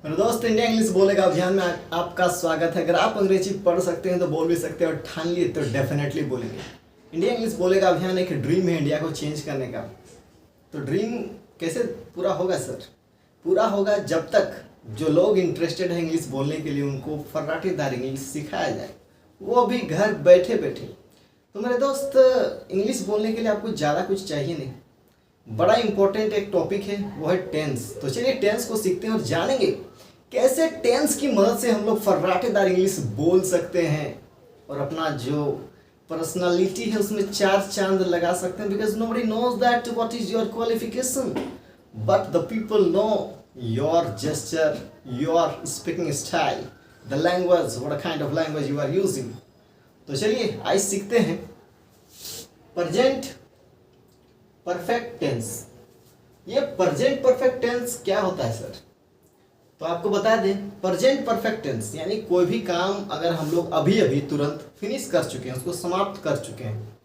मेरे दोस्त, India English बोलेगा अभियान में आपका स्वागत है। अगर आप अंग्रेजी पढ़ सकते हैं तो बोल भी सकते हैं और ठान लिए तो डेफिनेटली बोलेंगे। इंडिया इंग्लिश बोलेगा अभियान एक ड्रीम है इंडिया को चेंज करने का। तो ड्रीम कैसे पूरा होगा सर? पूरा होगा जब तक जो लोग इंटरेस्टेड है इंग्लिश बोलने के लिए उनको फर्राटेदार इंग्लिश सिखाया जाए, वो भी घर बैठे बैठे। तो मेरे दोस्त, इंग्लिश बोलने के लिए आपको ज़्यादा कुछ चाहिए नहीं। बड़ा इंपॉर्टेंट एक टॉपिक है, वो है टेंस। तो चलिए टेंस को सीखते हैं और जानेंगे कैसे टेंस की मदद से हम लोग फर्राटेदार इंग्लिश बोल सकते हैं और अपना जो पर्सनालिटी है उसमें चार चांद लगा सकते हैं। Because nobody knows that what is your qualification, but the people know your gesture, your speaking style, the language, what kind of language you are using. तो चलिए आज सीखते हैं प्रेजेंट परफेक्ट टेंस। ये प्रेजेंट परफेक्ट टेंस क्या होता है sir? तो आपको बता दें, प्रेजेंट परफेक्ट टेंस यानी कोई भी काम अगर हम लोग अभी अभी तुरंत फिनिश कर चुके हैं, उसको समाप्त कर चुके हैं,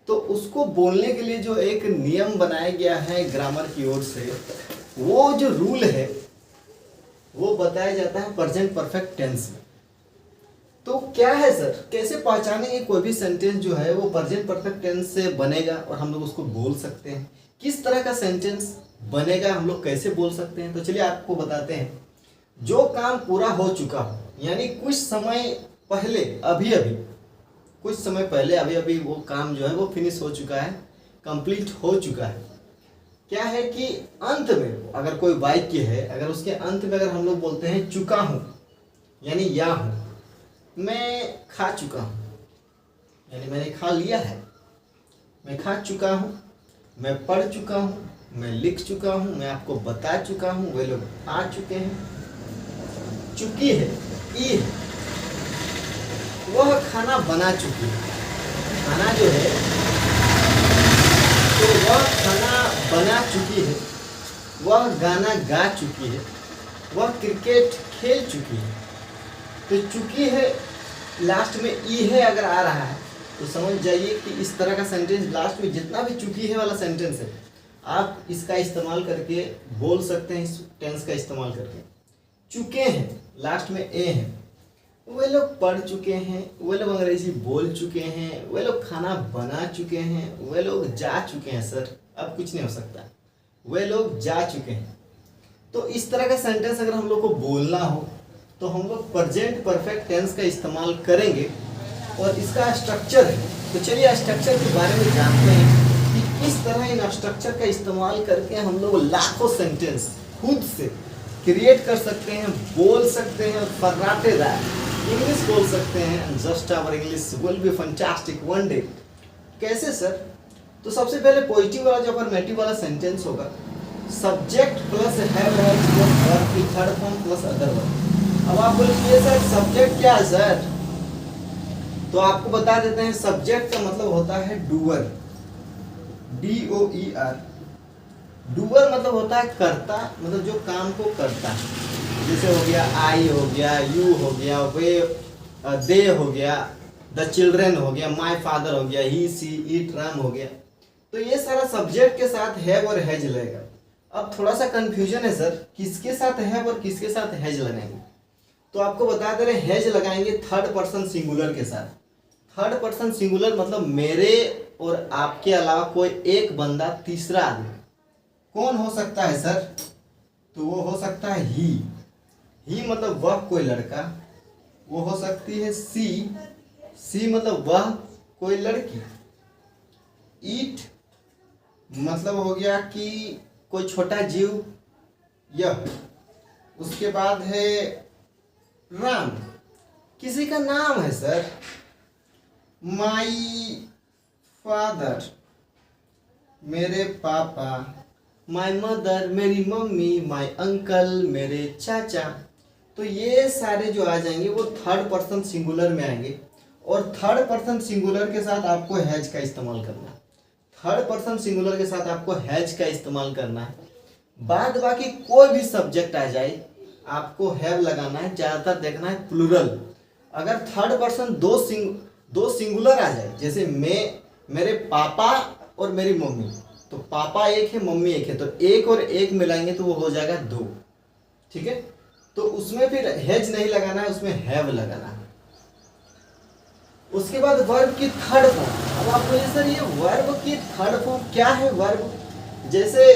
तो उसको बोलने के लिए जो एक नियम बनाया गया है ग्रामर की ओर से, वो जो रूल है वो बताया जाता है प्रेजेंट परफेक्ट टेंस में। तो क्या है सर, कैसे पहचानेंगे कोई भी सेंटेंस जो है वो प्रेजेंट परफेक्ट टेंस से बनेगा और हम लोग उसको बोल सकते हैं? किस तरह का सेंटेंस बनेगा, हम लोग कैसे बोल सकते हैं? तो चलिए आपको बताते हैं। जो काम पूरा हो चुका हो, यानी कुछ समय पहले अभी अभी, कुछ समय पहले अभी अभी वो काम जो है वो फिनिश हो चुका है, कंप्लीट हो चुका है। क्या है कि अंत में अगर कोई वाक्य है, अगर उसके अंत में अगर हम लोग बोलते हैं चुका हूँ, यानी या हूँ, मैं खा चुका हूँ, यानी मैंने खा लिया है, मैं खा चुका हूँ, मैं पढ़ चुका हूँ, मैं लिख चुका हूँ, मैं आपको बता चुका हूँ, वे लोग आ चुके हैं। चुकी है, ई है, वह खाना बना चुकी है। खाना जो है तो वह खाना बना चुकी है, वह गाना गा चुकी है, वह क्रिकेट खेल चुकी है। तो चुकी है लास्ट में ई है अगर आ रहा है तो समझ जाइए कि इस तरह का सेंटेंस लास्ट में जितना भी चुकी है वाला सेंटेंस है, आप इसका इस्तेमाल करके बोल सकते हैं। इस टेंस का इस्तेमाल करके चुके हैं लास्ट में ए है, वे लोग पढ़ चुके हैं, वे लोग अंग्रेजी बोल चुके हैं, वे लोग खाना बना चुके हैं, वे लोग जा चुके हैं। सर अब कुछ नहीं हो सकता, वे लोग जा चुके हैं। तो इस तरह का सेंटेंस अगर हम लोग को बोलना हो तो हम लोग प्रेजेंट परफेक्ट टेंस का इस्तेमाल करेंगे और इसका स्ट्रक्चर है। तो चलिए स्ट्रक्चर के बारे में जानते हैं कि किस तरह इन स्ट्रक्चर का इस्तेमाल करके हम लोग लाखों सेंटेंस खुद से क्रिएट कर सकते हैं, बोल सकते हैं और फर्राटेदार इंग्लिश बोल सकते हैं। Just our English will be fantastic one day. कैसे सर? तो सबसे पहले पॉजिटिव वाला जो अफर्मेटिव वाला सेंटेंस होगा, subject plus have plus verb की third form plus other verb. अब आप बोलिए सर सब्जेक्ट क्या है सर? तो आपको बता देते हैं, सब्जेक्ट का मतलब होता है डूअर, DOER। डूअर मतलब होता है करता, मतलब जो काम को करता है। जैसे हो गया आई हो गया, यू हो गया, वे दे हो गया, द चिल्ड्रेन हो गया, माय फादर हो गया, ही सी इट राम हो गया। तो ये सारा सब्जेक्ट के साथ हैव और हैज लगेगा। अब थोड़ा सा कंफ्यूजन है सर, किसके साथ हैव और किसके साथ हैज लगाएंगे? तो आपको बता दे रहे, हैज लगाएंगे थर्ड पर्सन सिंगुलर के साथ। थर्ड पर्सन सिंगुलर मतलब मेरे और आपके अलावा कोई एक बंदा, तीसरा आदमी। कौन हो सकता है सर? तो वो हो सकता है ही मतलब वह कोई लड़का, वो हो सकती है सी मतलब वह कोई लड़की। ईट मतलब हो गया कि कोई छोटा जीव, यह। उसके बाद है राम, किसी का नाम है सर। माई फादर, मेरे पापा। माई मदर, मेरी मम्मी। माई अंकल, मेरे चाचा। तो ये सारे जो आ जाएंगे वो थर्ड पर्सन सिंगुलर में आएंगे और थर्ड पर्सन सिंगुलर के साथ आपको हैज का इस्तेमाल करना है। थर्ड पर्सन सिंगुलर के साथ आपको हैज का इस्तेमाल करना है। बाद बाकी कोई भी सब्जेक्ट आ जाए आपको हैव लगाना है। ज़्यादातर देखना है प्लूरल। अगर थर्ड पर्सन दो सिंगुलर आ जाए, जैसे मैं, मेरे पापा और मेरी मम्मी, तो पापा एक है, मम्मी एक है, तो एक और एक मिलाएंगे तो वो हो जाएगा दो। ठीक है, तो उसमें फिर हैज नहीं लगाना है, उसमें हैव लगाना है। उसके बाद वर्ब की थर्ड फॉर्म। अब आप बोलिए सर ये वर्ब की थर्ड फॉर्म क्या है? वर्ब जैसे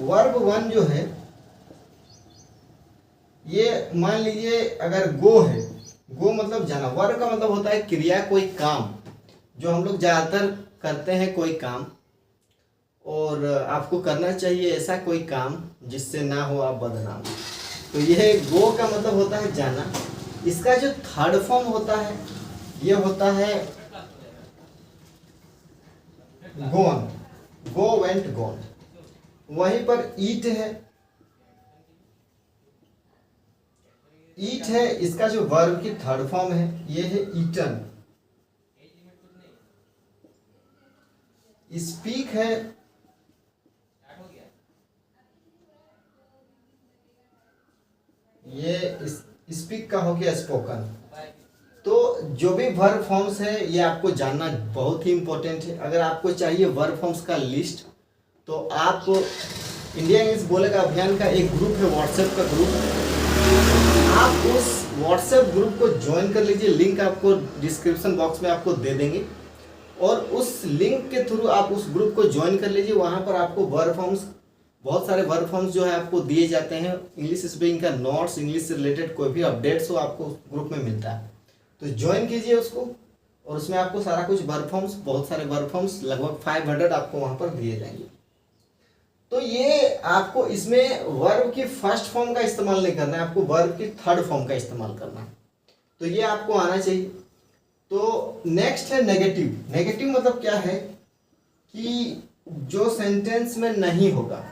वर्ब वन जो है, ये मान लीजिए अगर गो है, गो मतलब जाना। वर्ब का मतलब होता है क्रिया, कोई काम जो हम लोग ज्यादातर करते हैं, कोई काम, और आपको करना चाहिए ऐसा कोई काम जिससे ना हो आप बदनाम। तो यह गो का मतलब होता है जाना। इसका जो थर्ड फॉर्म होता है ये होता है गोन, गो वेंट गोन। वहीं पर ईट है, ईट है, इसका जो वर्ब की थर्ड फॉर्म है ये है ईटन। स्पीक है, ये स्पीक का हो गया स्पोकन। तो जो भी वर्ब फॉर्म्स है ये आपको जानना बहुत ही इंपॉर्टेंट है। अगर आपको चाहिए वर्ब फॉर्म्स का लिस्ट तो आप इंडिया इंग्लिश बोलेगा अभियान का एक ग्रुप है, व्हाट्सएप का ग्रुप, आप उस व्हाट्सएप ग्रुप को ज्वाइन कर लीजिए। लिंक आपको डिस्क्रिप्शन बॉक्स में आपको दे देंगे और उस लिंक के थ्रू आप उस ग्रुप को ज्वाइन कर लीजिए। वहाँ पर आपको वर्ब फॉर्म्स, बहुत सारे वर्ब फॉर्म्स जो है आपको दिए जाते हैं। इंग्लिश स्पीकिंग का नोट्स, इंग्लिश से रिलेटेड कोई भी अपडेट्स हो आपको ग्रुप में मिलता है, तो ज्वाइन कीजिए उसको। और उसमें आपको सारा कुछ वर्ब फॉर्म्स, बहुत सारे वर्ब फॉर्म्स, लगभग 500 आपको वहाँ पर दिए जाएंगे। तो ये आपको इसमें वर्ब की फर्स्ट फॉर्म का इस्तेमाल नहीं करना है, आपको वर्ब की थर्ड फॉर्म का इस्तेमाल करना है। तो ये आपको आना चाहिए। तो नेक्स्ट है नेगेटिव। नेगेटिव मतलब क्या है कि जो सेंटेंस में नहीं होगा,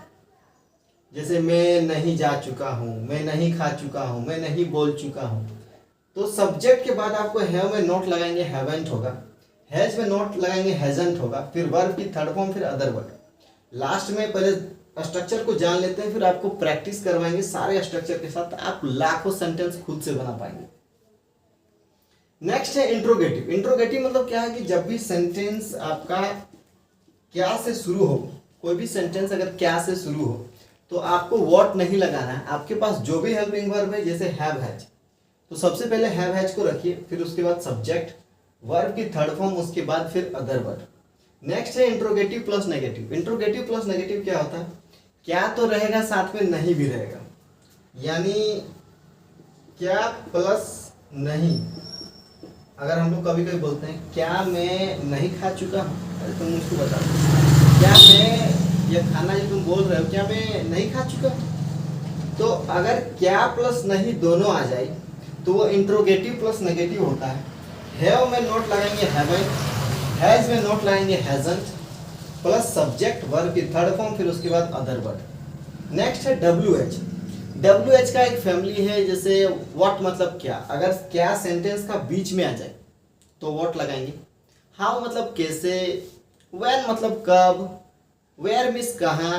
जैसे मैं नहीं जा चुका हूँ, मैं नहीं खा चुका हूँ, मैं नहीं बोल चुका हूँ, तो सब्जेक्ट के बाद आपको हैव में नोट लगाएंगे हैवेंट होगा, हैज में नोट लगाएंगे हैजंट होगा, फिर वर्ब की थर्ड फॉर्म, फिर अदर वर्ड। लास्ट में पहले स्ट्रक्चर को जान लेते हैं, फिर आपको प्रैक्टिस करवाएंगे सारे स्ट्रक्चर के साथ, आप लाखों सेंटेंस खुद से बना पाएंगे। नेक्स्ट है इंट्रोगेटिव। इंट्रोगेटिव मतलब क्या है कि जब भी सेंटेंस आपका क्या से शुरू हो, कोई भी सेंटेंस अगर क्या से शुरू हो तो आपको व्हाट नहीं लगाना है। आपके पास जो भी हेल्पिंग वर्ब है, जैसे हैव हैज, तो सबसे पहले हैव हैज को रखिए, फिर उसके बाद सब्जेक्ट, वर्ब की थर्ड फॉर्म, उसके बाद फिर अदर वर्ड। नेक्स्ट है interrogative plus negative. Interrogative plus negative क्या होता है? क्या तो रहेगा, साथ में नहीं भी रहेगा, यानी क्या प्लस नहीं। अगर हम लोग कभी कभी बोलते हैं क्या मैं नहीं खा चुका हूँ, अरे तुम मुझको बता दो, क्या मैं यह खाना जो तुम बोल रहे हो क्या मैं नहीं खा चुका हूँ? तो अगर क्या प्लस नहीं दोनों आ जाए तो वो इंट्रोगेटिव प्लस नेगेटिव होता है। हैव में नोट लगाएंगे हैवेंट, हैज में नोट लगाएंगे हैजंट, प्लस सब्जेक्ट, वर्ब की थर्ड फॉर्म, फिर उसके बाद अदर वर्ड। नेक्स्ट है डब्ल्यू एच। डब्ल्यू एच का एक फैमिली है, जैसे व्हाट मतलब क्या, अगर क्या सेंटेंस का बीच में आ जाए तो व्हाट लगाएंगे। हाउ मतलब कैसे, व्हेन मतलब कब, वेयर मिस कहाँ,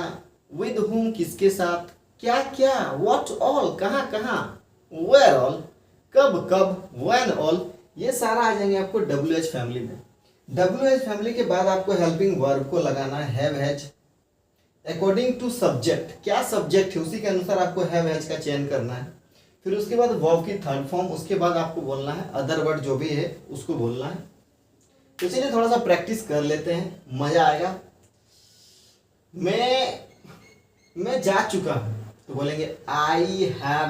विद हुम किसके साथ, क्या क्या, व्हाट ऑल कहाँ कहाँ, वेयर ऑल कब कब, व्हेन ऑल, ये सारा आ जाएंगे आपको डब्ल्यू एच फैमिली में। डब्ल्यू एच फैमिली के बाद आपको हेल्पिंग वर्ब को लगाना है have has according to subject. क्या सब्जेक्ट है उसी के अनुसार आपको हैव हैज का चयन करना है। फिर उसके बाद वर्ब की थर्ड फॉर्म, उसके बाद आपको बोलना है अदर वर्ड जो भी है उसको बोलना है। तो चलिए थोड़ा सा प्रैक्टिस कर लेते हैं, मजा आएगा। मैं जा चुका हूँ तो बोलेंगे आई हैव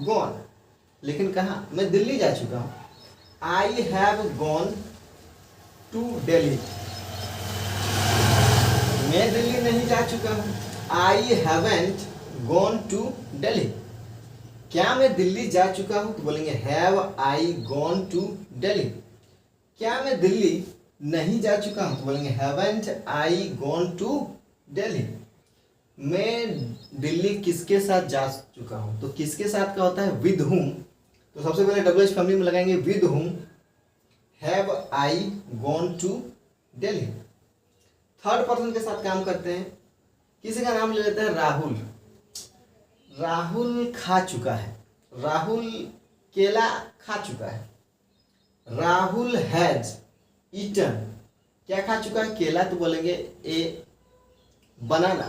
गॉन, लेकिन कहाँ, मैं दिल्ली जा चुका हूँ, I have gone to Delhi. मैं दिल्ली नहीं जा चुका हूँ, I haven't gone to Delhi. क्या मैं दिल्ली जा चुका हूँ तो बोलेंगे have I gone to Delhi. क्या मैं दिल्ली नहीं जा चुका हूँ तो बोलेंगे haven't I gone to Delhi. मैं दिल्ली किसके साथ जा चुका हूँ, तो किसके साथ का होता है विद हुम, तो सबसे पहले डब्ल्यू एच फैमिली में लगाएंगे with whom have I gone to Delhi. Third person के साथ काम करते हैं, किसी का नाम ले लेते हैं राहुल। राहुल खा चुका है, राहुल केला खा चुका है। राहुल हैज ईटन, क्या खा चुका है, केला, तो बोलेंगे ए बनाना,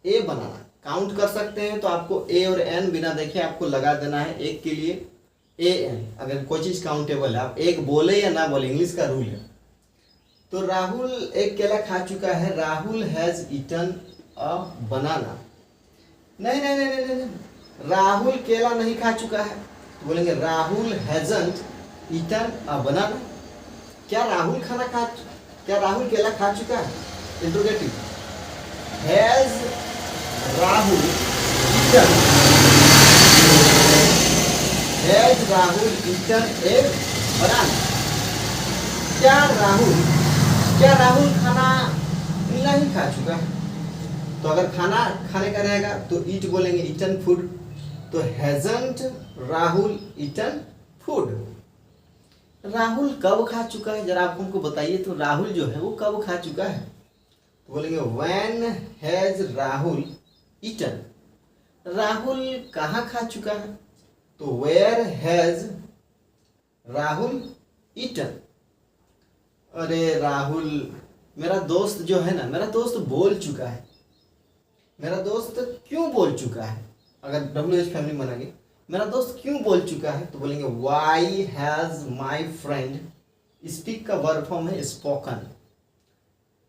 ए बनाना। काउंट कर सकते हैं तो आपको ए और एन बिना देखे आपको लगा देना है एक के लिए ए एन। अगर कोई चीज़ काउंटेबल है, आप एक बोले या ना बोले, इंग्लिश का रूल है। तो राहुल एक केला खा चुका है, राहुल हैज़ ईटन अ बनाना। नहीं नहीं नहीं नहीं नहीं, राहुल केला नहीं खा चुका है, तो बोलेंगे Rahul hasn't eaten a banana. क्या राहुल केला खा चुका है? Interrogative. Has Rahul eaten, has Rahul eaten a banana. क्या राहुल खाना नहीं खा चुका है? तो अगर खाना खाने का रहेगा तो ईट बोलेंगे, ईटन फूड। तो hasn't Rahul eaten food. Rahul कब खा चुका है, जरा आप हमको बताइए। तो राहुल जो है वो कब खा चुका है? तो बोलेंगे when has Rahul eaten. Rahul कहाँ खा चुका है? तो वेयर हैज राहुल ईटन। अरे राहुल, मेरा दोस्त जो है ना, मेरा दोस्त बोल चुका है। मेरा दोस्त क्यों बोल चुका है? अगर WH फैमिली बनाएंगे, मेरा दोस्त क्यों बोल चुका है, तो बोलेंगे why has my friend. Speak का वर्ब फॉर्म है स्पोकन।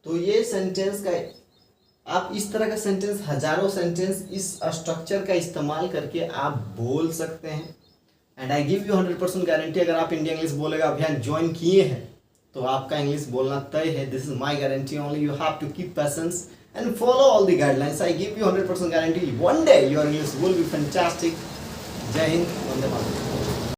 तो ये सेंटेंस का आप इस तरह का सेंटेंस, हजारों सेंटेंस इस स्ट्रक्चर का इस्तेमाल करके आप बोल सकते हैं। And I give you 100% guarantee, अगर आप इंडिया इंग्लिश बोलेगा अभियान ज्वाइन किए हैं तो आपका इंग्लिश बोलना तय है। This is my guarantee only. You have to keep patience and follow all the guidelines. I give you 100% guarantee. One day your English will be fantastic. Jai Hind, Vande Mataram.